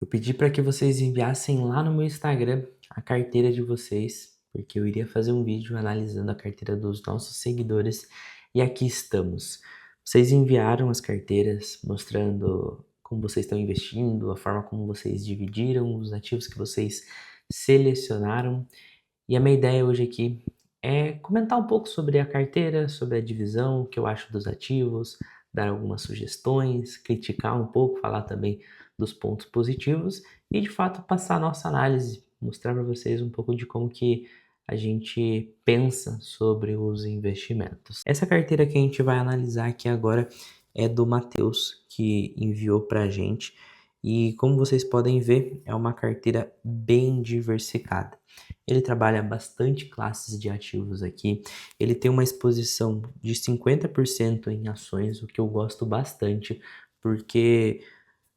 Eu pedi para que vocês enviassem lá no meu Instagram a carteira de vocês, porque eu iria fazer um vídeo analisando a carteira dos nossos seguidores e aqui estamos. Vocês enviaram as carteiras mostrando como vocês estão investindo, a forma como vocês dividiram os ativos que vocês selecionaram. E a minha ideia hoje aqui é comentar um pouco sobre a carteira, sobre a divisão, o que eu acho dos ativos, dar algumas sugestões, criticar um pouco, falar também dos pontos positivos e de fato passar a nossa análise, mostrar para vocês um pouco de como que a gente pensa sobre os investimentos. Essa carteira que a gente vai analisar aqui agora é do Matheus, que enviou para a gente. E como vocês podem ver, é uma carteira bem diversificada. Ele trabalha bastante classes de ativos aqui. Ele tem uma exposição de 50% em ações, o que eu gosto bastante, porque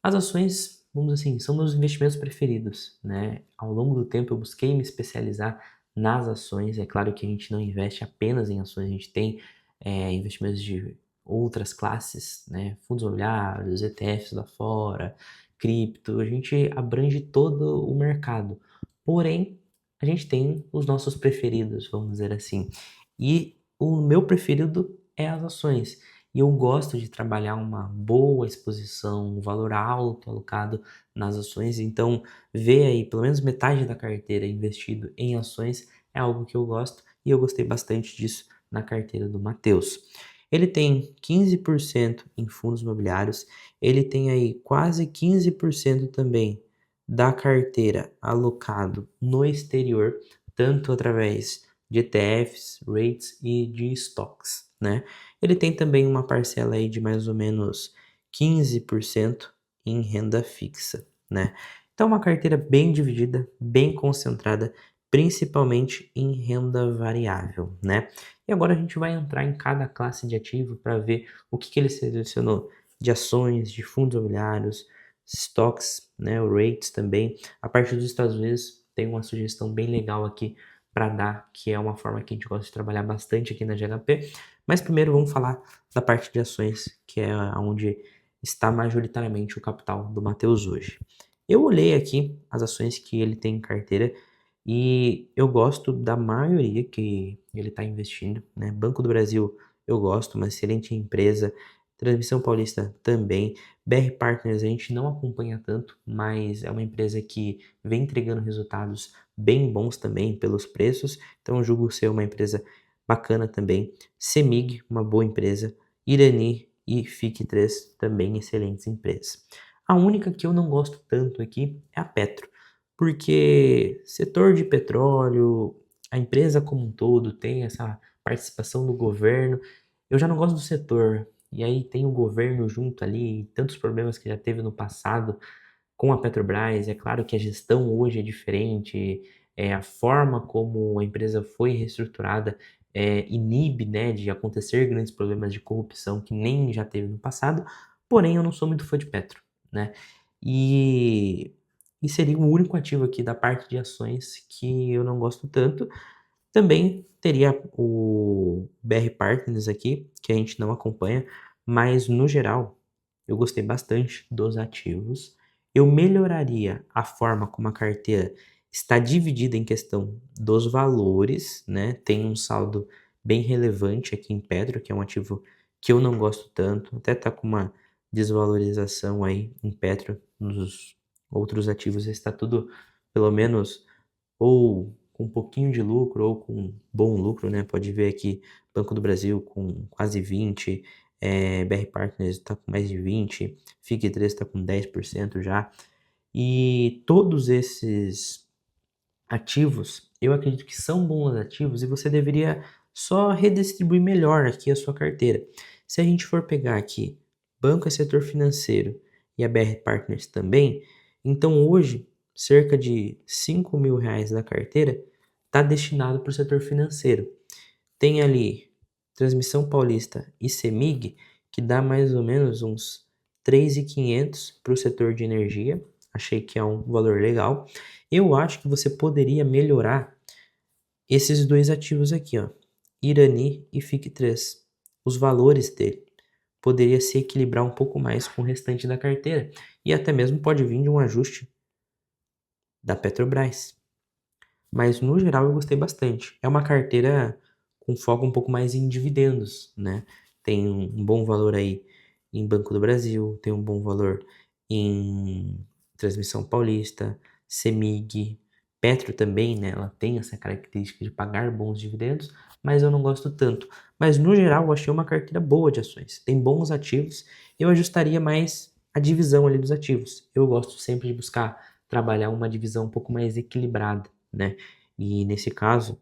as ações, vamos dizer assim, são meus investimentos preferidos, né? Ao longo do tempo eu busquei me especializar nas ações. É claro que a gente não investe apenas em ações, a gente tem investimentos de outras classes, né? Fundos imobiliários, ETFs lá fora, cripto, a gente abrange todo o mercado. Porém, a gente tem os nossos preferidos, vamos dizer assim. E o meu preferido é as ações. E eu gosto de trabalhar uma boa exposição, um valor alto alocado nas ações. Então, ver aí pelo menos metade da carteira investido em ações é algo que eu gosto e eu gostei bastante disso na carteira do Matheus. Ele tem 15% em fundos imobiliários, ele tem aí quase 15% também da carteira alocado no exterior, tanto através de ETFs, REITs e de stocks, né? Ele tem também uma parcela aí de mais ou menos 15% em renda fixa, né? Então, uma carteira bem dividida, bem concentrada, principalmente em renda variável, né? E agora a gente vai entrar em cada classe de ativo para ver o que ele selecionou de ações, de fundos imobiliários, stocks, né? O rates também. A parte dos Estados Unidos tem uma sugestão bem legal aqui para dar, que é uma forma que a gente gosta de trabalhar bastante aqui na GHP. Mas primeiro vamos falar da parte de ações, que é onde está majoritariamente o capital do Matheus hoje. Eu olhei aqui as ações que ele tem em carteira e eu gosto da maioria que ele está investindo, né? Banco do Brasil eu gosto, uma excelente empresa. Transmissão Paulista também. BR Partners a gente não acompanha tanto, mas é uma empresa que vem entregando resultados bem bons também pelos preços, então eu julgo ser uma empresa bacana também. CEMIG, uma boa empresa. Irani e FIC3, também excelentes empresas. A única que eu não gosto tanto aqui é a Petro, porque setor de petróleo, a empresa como um todo tem essa participação do governo. Eu já não gosto do setor, e aí tem o governo junto ali, tantos problemas que já teve no passado com a Petrobras. É claro que a gestão hoje é diferente, a forma como a empresa foi reestruturada inibe, né, de acontecer grandes problemas de corrupção que nem já teve no passado, porém eu não sou muito fã de Petro, né? E, e seria o único ativo aqui da parte de ações que eu não gosto tanto. Também teria o BR Partners aqui, que a gente não acompanha, mas no geral eu gostei bastante dos ativos. Eu melhoraria a forma como a carteira está dividida em questão dos valores, né? Tem um saldo bem relevante aqui em Petro, que é um ativo que eu não gosto tanto, até tá com uma desvalorização aí em Petro. Nos outros ativos está tudo pelo menos ou com um pouquinho de lucro ou com bom lucro, né? Pode ver aqui Banco do Brasil com quase 20, BR Partners está com mais de 20, FIC3 está com 10% já. E todos esses ativos, eu acredito que são bons ativos e você deveria só redistribuir melhor aqui a sua carteira. Se a gente for pegar aqui banco e setor financeiro e a BR Partners também, então hoje cerca de R$ 5.000 da carteira está destinado para o setor financeiro. Tem ali Transmissão Paulista e CEMIG, que dá mais ou menos uns 3.500 para o setor de energia. Achei que é um valor legal. Eu acho que você poderia melhorar esses dois ativos aqui, ó, Irani e FIC3. Os valores dele poderia se equilibrar um pouco mais com o restante da carteira e até mesmo pode vir de um ajuste da Petrobras. Mas no geral eu gostei bastante. É uma carteira com foco um pouco mais em dividendos, né? Tem um bom valor aí em Banco do Brasil, tem um bom valor em Transmissão Paulista, CEMIG, Petro também, né? Ela tem essa característica de pagar bons dividendos, mas eu não gosto tanto. Mas no geral eu achei uma carteira boa de ações. Tem bons ativos. Eu ajustaria mais a divisão ali dos ativos. Eu gosto sempre de buscar trabalhar uma divisão um pouco mais equilibrada, né? E nesse caso,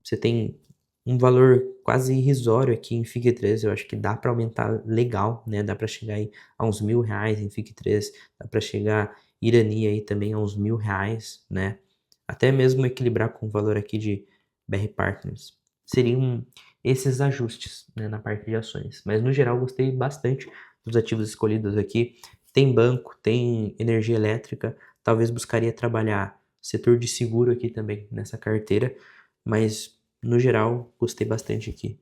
você tem um valor quase irrisório aqui em FIG3, eu acho que dá para aumentar legal, né? Dá para chegar aí a uns R$ 1.000 em FIG3, dá para chegar Irani aí também a uns R$ 1.000, né? Até mesmo equilibrar com o valor aqui de BR Partners. Seriam esses ajustes, né, na parte de ações. Mas no geral gostei bastante dos ativos escolhidos aqui. Tem banco, tem energia elétrica, talvez buscaria trabalhar setor de seguro aqui também nessa carteira, mas no geral gostei bastante aqui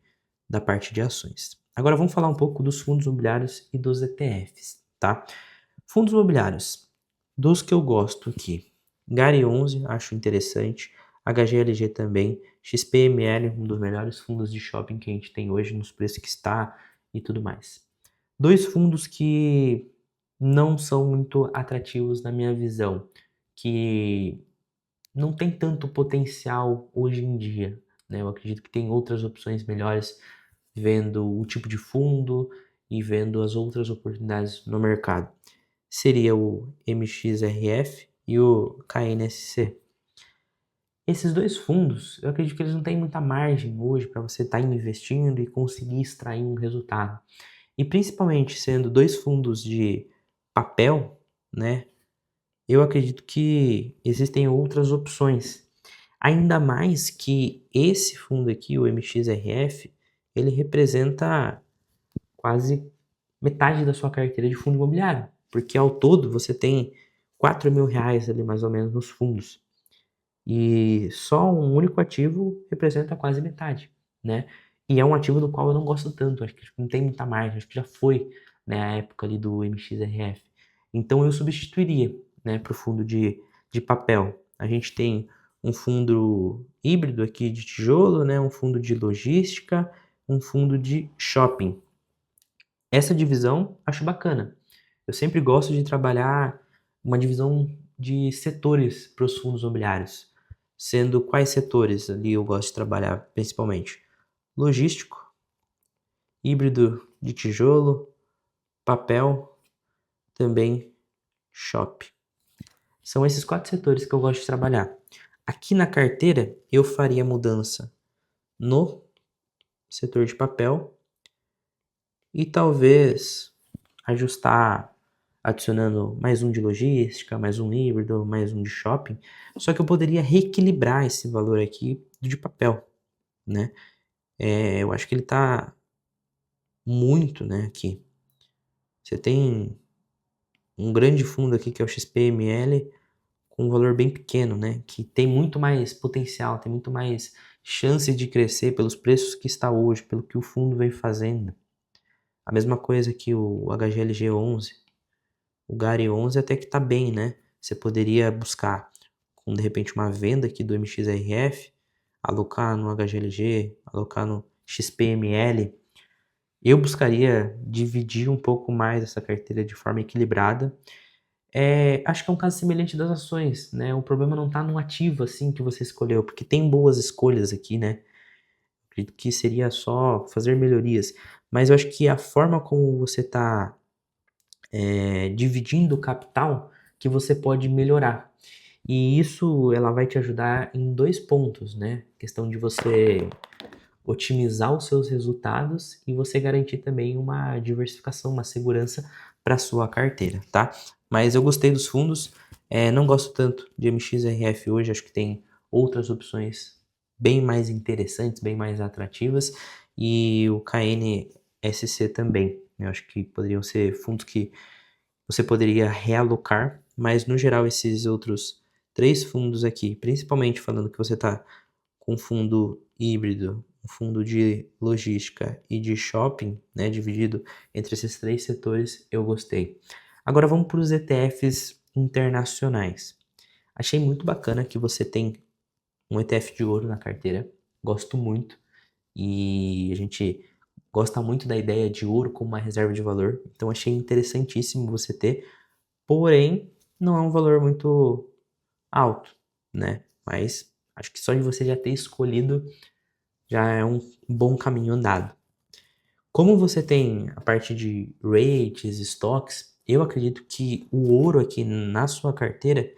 da parte de ações. Agora vamos falar um pouco dos fundos imobiliários e dos ETFs, tá? Fundos imobiliários, dos que eu gosto aqui, Gari 11, acho interessante, HGLG também, XPML, um dos melhores fundos de shopping que a gente tem hoje, nos preços que está e tudo mais. Dois fundos que não são muito atrativos na minha visão, que não tem tanto potencial hoje em dia, né? Eu acredito que tem outras opções melhores, vendo o tipo de fundo e vendo as outras oportunidades no mercado. Seria o MXRF e o KNSC. Esses dois fundos, eu acredito que eles não têm muita margem hoje para você estar investindo e conseguir extrair um resultado. E principalmente sendo dois fundos de papel, né? Eu acredito que existem outras opções. Ainda mais que esse fundo aqui, o MXRF, ele representa quase metade da sua carteira de fundo imobiliário. Porque ao todo você tem R$ 4.000 ali mais ou menos nos fundos. E só um único ativo representa quase metade, né? E é um ativo do qual eu não gosto tanto, acho que não tem muita margem, acho que já foi, né, a época ali do MXRF. Então eu substituiria, né, para o fundo de papel. A gente tem um fundo híbrido aqui de tijolo, né, um fundo de logística, um fundo de shopping. Essa divisão acho bacana. Eu sempre gosto de trabalhar uma divisão de setores para os fundos imobiliários. Sendo quais setores ali eu gosto de trabalhar principalmente? Logístico, híbrido de tijolo, papel, também shop. São esses 4 setores que eu gosto de trabalhar. Aqui na carteira eu faria mudança no setor de papel e talvez ajustar adicionando mais um de logística, mais um híbrido, mais um de shopping. Só que eu poderia reequilibrar esse valor aqui de papel, né? Eu acho que ele tá muito, né, aqui. Você tem um grande fundo aqui que é o XPML com um valor bem pequeno, né, que tem muito mais potencial, tem muito mais chance de crescer pelos preços que está hoje, pelo que o fundo vem fazendo. A mesma coisa que o HGLG 11, o GARI 11 até que tá bem, né? Você poderia buscar com de repente uma venda aqui do MXRF, alocar no HGLG, alocar no XPML. Eu buscaria dividir um pouco mais essa carteira de forma equilibrada. Acho que é um caso semelhante das ações, né? O problema não está no ativo assim que você escolheu, porque tem boas escolhas aqui, né? Acredito que seria só fazer melhorias. Mas eu acho que a forma como você está dividindo o capital que você pode melhorar. E isso ela vai te ajudar em 2 pontos, né? Questão de você otimizar os seus resultados e você garantir também uma diversificação, uma segurança para sua carteira, tá? Mas eu gostei dos fundos, não gosto tanto de MXRF hoje, acho que tem outras opções bem mais interessantes, bem mais atrativas, e o KNSC também, né? Eu acho que poderiam ser fundos que você poderia realocar, mas no geral esses outros 3 fundos aqui, principalmente falando que você está com fundo híbrido, um fundo de logística e de shopping, né, dividido entre esses 3 setores, eu gostei. Agora vamos para os ETFs internacionais. Achei muito bacana que você tem um ETF de ouro na carteira, gosto muito, e a gente gosta muito da ideia de ouro como uma reserva de valor, então achei interessantíssimo você ter, porém não é um valor muito alto, né? Mas acho que só de você já ter escolhido já é um bom caminho andado. Como você tem a parte de rates, estoques, eu acredito que o ouro aqui na sua carteira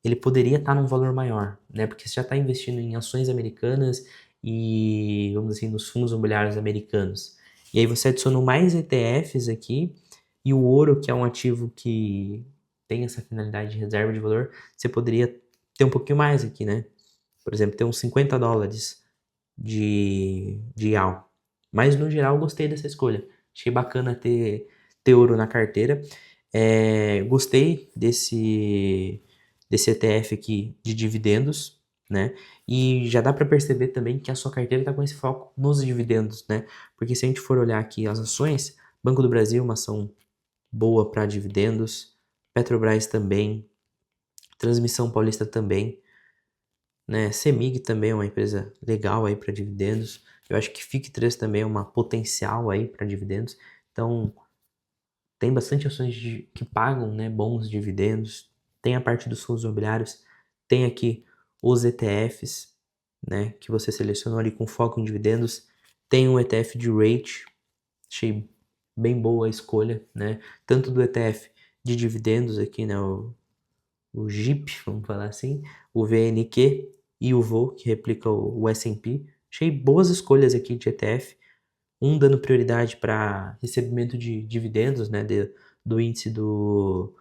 ele poderia estar num valor maior, né? Porque você já está investindo em ações americanas e, vamos dizer assim, nos fundos imobiliários americanos. E aí você adicionou mais ETFs aqui e o ouro, que é um ativo que tem essa finalidade de reserva de valor, você poderia ter um pouquinho mais aqui, né? Por exemplo, ter uns US$ 50 de AL. Mas no geral, eu gostei dessa escolha. Achei bacana ter ouro na carteira. Gostei desse ETF aqui de dividendos, né? E já dá para perceber também que a sua carteira está com esse foco nos dividendos, né? Porque se a gente for olhar aqui as ações, Banco do Brasil, uma ação boa para dividendos, Petrobras também, Transmissão Paulista também, né? Semig também é uma empresa legal aí para dividendos. Eu acho que FIC3 também é uma potencial aí para dividendos. Então, tem bastante ações que pagam, né, bons dividendos. Tem a parte dos fundos imobiliários, tem aqui os ETFs, né, que você selecionou ali com foco em dividendos. Tem um ETF de rate, achei bem boa a escolha, né? Tanto do ETF de dividendos aqui, né, o JIP, vamos falar assim, o VNQ e o VO, que replica o S&P. Achei boas escolhas aqui de ETF, um dando prioridade para recebimento de dividendos, né, do índice do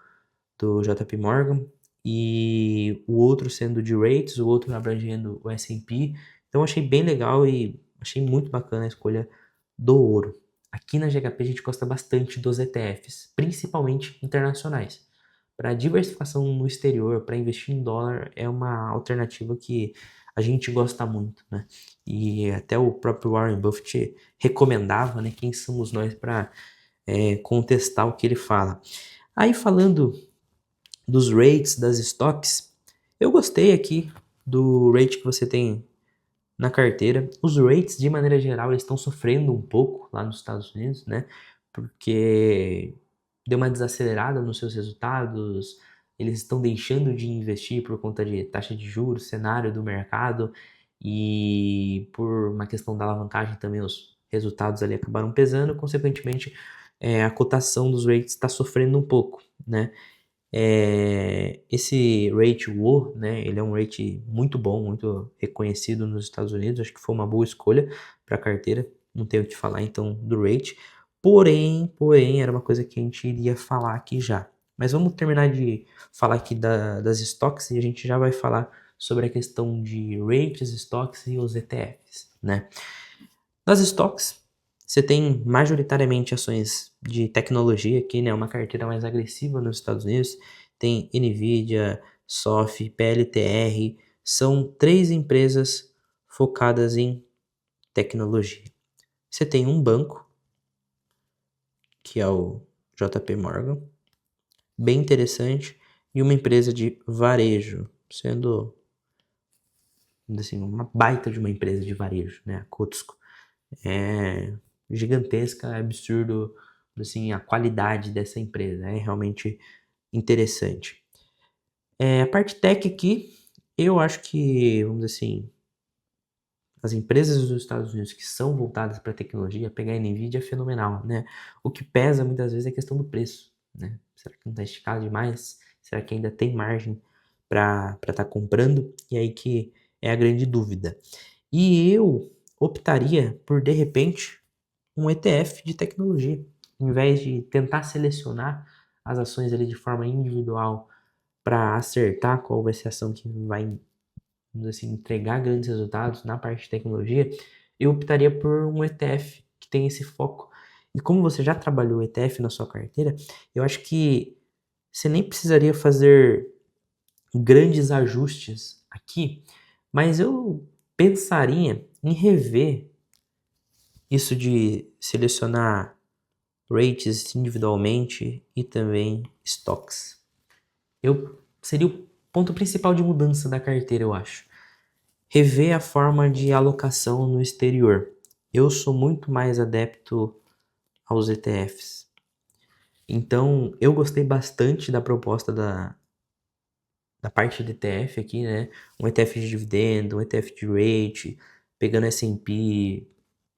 JP Morgan, e o outro sendo de rates, o outro abrangendo o S&P. Então achei bem legal e achei muito bacana a escolha do ouro. Aqui na GHP a gente gosta bastante dos ETFs, principalmente internacionais. Para diversificação no exterior, para investir em dólar, é uma alternativa que a gente gosta muito, né? E até o próprio Warren Buffett recomendava, né? Quem somos nós para contestar o que ele fala. Aí falando dos rates, das stocks, eu gostei aqui do rate que você tem na carteira. Os rates, de maneira geral, eles estão sofrendo um pouco lá nos Estados Unidos, né? Porque deu uma desacelerada nos seus resultados, eles estão deixando de investir por conta de taxa de juros, cenário do mercado e por uma questão da alavancagem também os resultados ali acabaram pesando, consequentemente a cotação dos rates está sofrendo um pouco, né? Esse rate WO, né, ele é um rate muito bom, muito reconhecido nos Estados Unidos, acho que foi uma boa escolha para a carteira, não tenho o que falar então do rate, porém, era uma coisa que a gente iria falar aqui já. Mas vamos terminar de falar aqui das stocks e a gente já vai falar sobre a questão de rates, stocks e os ETFs, né? Das stocks, você tem majoritariamente ações de tecnologia aqui, né? Uma carteira mais agressiva nos Estados Unidos. Tem Nvidia, SoFi, PLTR. São três empresas focadas em tecnologia. Você tem um banco, que é o JP Morgan, bem interessante, e uma empresa de varejo, sendo assim, uma baita de uma empresa de varejo, né? A Costco. É gigantesca, é absurdo assim, a qualidade dessa empresa, é realmente interessante. A parte tech aqui, eu acho que, vamos dizer assim, as empresas dos Estados Unidos que são voltadas para tecnologia, pegar a Nvidia é fenomenal, né? O que pesa muitas vezes é a questão do preço, né? Será que não está esticado demais? Será que ainda tem margem para estar comprando? E aí que é a grande dúvida. E eu optaria por, de repente, um ETF de tecnologia, em vez de tentar selecionar as ações ali de forma individual para acertar qual vai ser a ação que vai, vamos dizer assim, entregar grandes resultados na parte de tecnologia, eu optaria por um ETF que tem esse foco. E como você já trabalhou ETF na sua carteira, eu acho que você nem precisaria fazer grandes ajustes aqui, mas eu pensaria em rever isso de selecionar rates individualmente e também stocks. Eu seria o ponto principal de mudança da carteira, eu acho. Rever a forma de alocação no exterior. Eu sou muito mais adepto aos ETFs. Então, eu gostei bastante da proposta da parte de ETF aqui, né? Um ETF de dividendo, um ETF de rate, pegando S&P,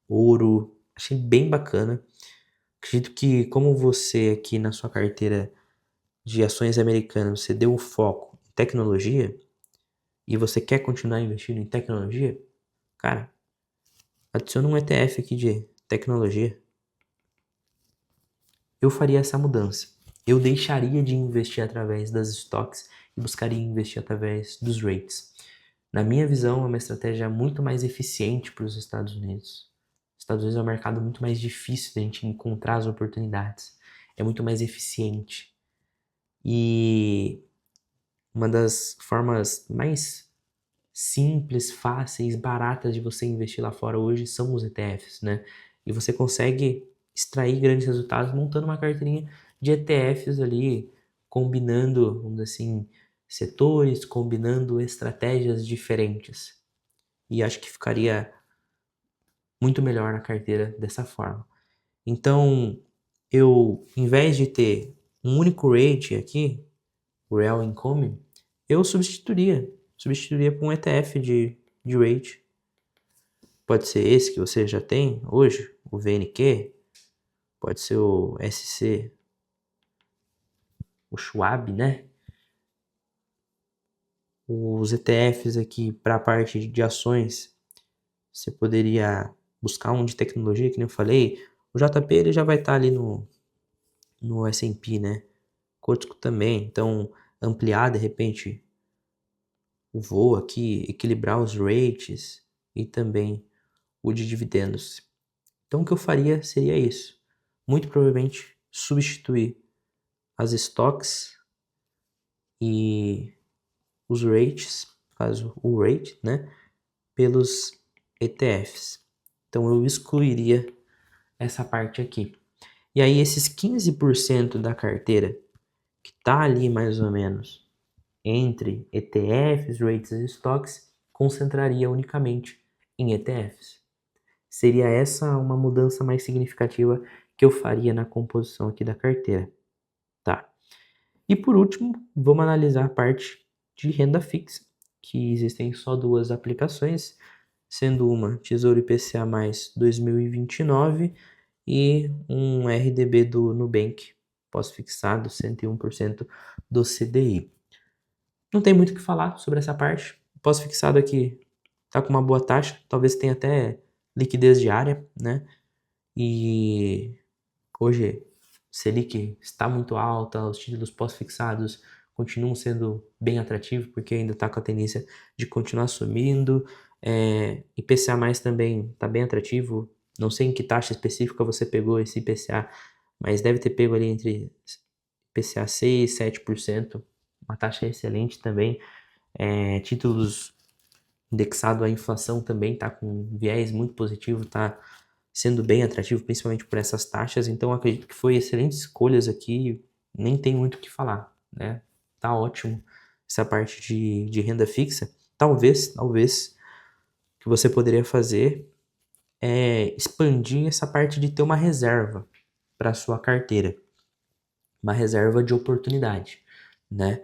ouro. Achei bem bacana. Acredito que como você aqui na sua carteira de ações americanas, você deu o foco em tecnologia e você quer continuar investindo em tecnologia, cara, adiciona um ETF aqui de tecnologia. Eu faria essa mudança. Eu deixaria de investir através das stocks e buscaria investir através dos rates. Na minha visão, é uma estratégia muito mais eficiente para os Estados Unidos. Os Estados Unidos é um mercado muito mais difícil de a gente encontrar as oportunidades. É muito mais eficiente. E uma das formas mais simples, fáceis, baratas de você investir lá fora hoje são os ETFs, né? E você consegue extrair grandes resultados montando uma carteirinha de ETFs ali, combinando, vamos dizer assim, setores, combinando estratégias diferentes. E acho que ficaria muito melhor na carteira dessa forma. Então, eu, em vez de ter um único rate aqui, o Real Income, eu substituiria por um ETF de rate. Pode ser esse que você já tem hoje, o VNQ, pode ser o SC, o Schwab, né? Os ETFs aqui para a parte de ações, você poderia buscar um de tecnologia, que nem eu falei. O JP ele já vai estar ali no S&P, né? Cotco também, então ampliar de repente o voo aqui, equilibrar os rates e também o de dividendos. Então o que eu faria seria isso. Muito provavelmente substituir as stocks e os rates, no caso o rate, né, pelos ETFs. Então eu excluiria essa parte aqui. E aí esses 15% da carteira que está ali mais ou menos entre ETFs, rates e stocks, concentraria unicamente em ETFs. Seria essa uma mudança mais significativa que eu faria na composição aqui da carteira, tá? E por último, vamos analisar a parte de renda fixa, que existem só duas aplicações, sendo uma Tesouro IPCA mais 2029 e um RDB do Nubank, pós-fixado 101% do CDI. Não tem muito o que falar sobre essa parte. Pós-fixado aqui tá com uma boa taxa, talvez tenha até liquidez diária, né? E hoje Selic está muito alta, os títulos pós-fixados continuam sendo bem atrativos, porque ainda está com a tendência de continuar subindo. IPCA mais também está bem atrativo. Não sei em que taxa específica você pegou esse IPCA, mas deve ter pego ali entre IPCA 6 e 7%. Uma taxa excelente também. Títulos indexado à inflação também está com viés muito positivo, está sendo bem atrativo, principalmente por essas taxas. Então, acredito que foi excelentes escolhas aqui, nem tem muito o que falar, né? Tá ótimo essa parte de renda fixa. Talvez, o que você poderia fazer é expandir essa parte de ter uma reserva para sua carteira, uma reserva de oportunidade, né?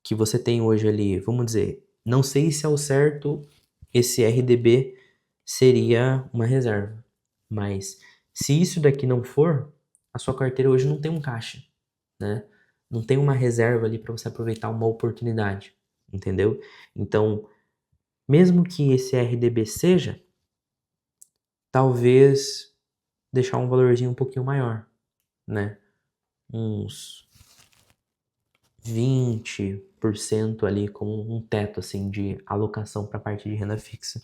Que você tem hoje ali, vamos dizer, não sei se ao certo esse RDB seria uma reserva, mas se isso daqui não for, a sua carteira hoje não tem um caixa, né? Não tem uma reserva ali para você aproveitar uma oportunidade, entendeu? Então, mesmo que esse RDB seja, talvez deixar um valorzinho um pouquinho maior, né? Uns 20% ali como um teto assim de alocação para a parte de renda fixa.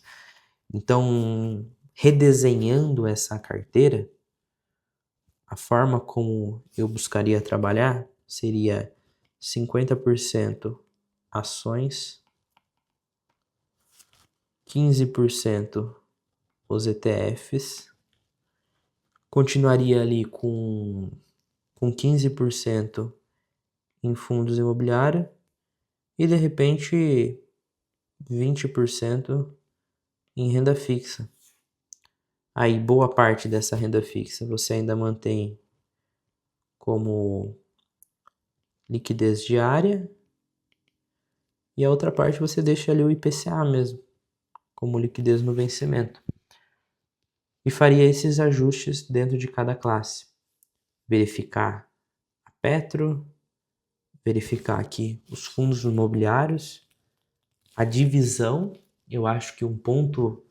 Então, redesenhando essa carteira, a forma como eu buscaria trabalhar seria 50% ações, 15% os ETFs, continuaria ali com 15% em fundos imobiliários e de repente 20% em renda fixa. Aí boa parte dessa renda fixa você ainda mantém como liquidez diária e a outra parte você deixa ali o IPCA mesmo, como liquidez no vencimento. E faria esses ajustes dentro de cada classe. Verificar a Petro, verificar aqui os fundos imobiliários, a divisão. Eu acho que um ponto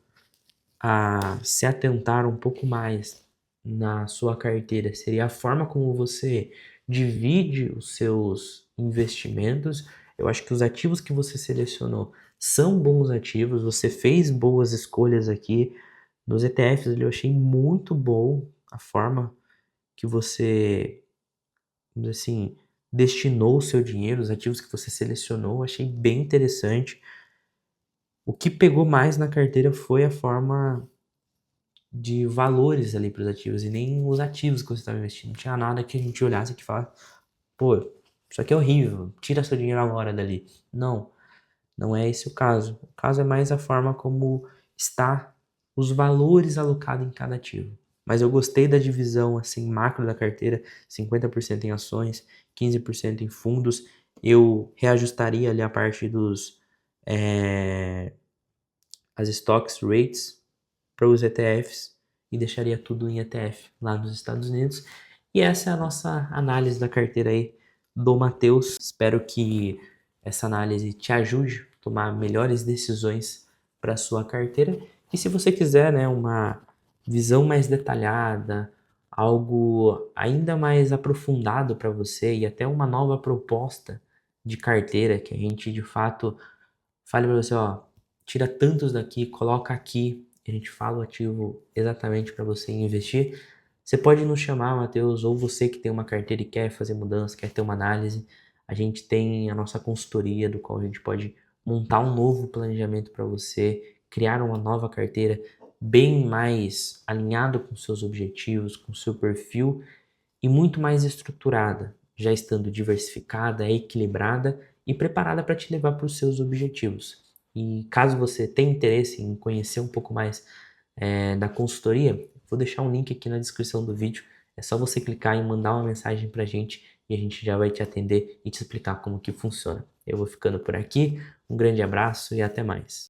a se atentar um pouco mais na sua carteira seria a forma como você divide os seus investimentos. Eu acho que os ativos que você selecionou são bons ativos, você fez boas escolhas aqui. Nos ETFs eu achei muito bom a forma que você, assim, destinou o seu dinheiro, os ativos que você selecionou, achei bem interessante. O que pegou mais na carteira foi a forma de valores ali para os ativos e nem os ativos que você estava investindo. Não tinha nada que a gente olhasse aqui e falasse, pô, isso aqui é horrível, tira seu dinheiro agora dali. Não, não é esse o caso. O caso é mais a forma como está os valores alocados em cada ativo. Mas eu gostei da divisão assim macro da carteira, 50% em ações, 15% em fundos. Eu reajustaria ali a parte dos as stocks rates para os ETFs e deixaria tudo em ETF lá nos Estados Unidos. E essa é a nossa análise da carteira aí do Matheus. Espero que essa análise te ajude a tomar melhores decisões para a sua carteira. E se você quiser, né, uma visão mais detalhada, algo ainda mais aprofundado para você e até uma nova proposta de carteira que a gente de fato fale para você, ó, tira tantos daqui, coloca aqui, a gente fala o ativo exatamente para você investir. Você pode nos chamar, Matheus, ou você que tem uma carteira e quer fazer mudança, quer ter uma análise. A gente tem a nossa consultoria, do qual a gente pode montar um novo planejamento para você, criar uma nova carteira bem mais alinhado com seus objetivos, com seu perfil e muito mais estruturada, já estando diversificada, equilibrada e preparada para te levar para os seus objetivos. E caso você tenha interesse em conhecer um pouco mais da consultoria, vou deixar um link aqui na descrição do vídeo. É só você clicar e mandar uma mensagem para a gente e a gente já vai te atender e te explicar como que funciona. Eu vou ficando por aqui, um grande abraço e até mais.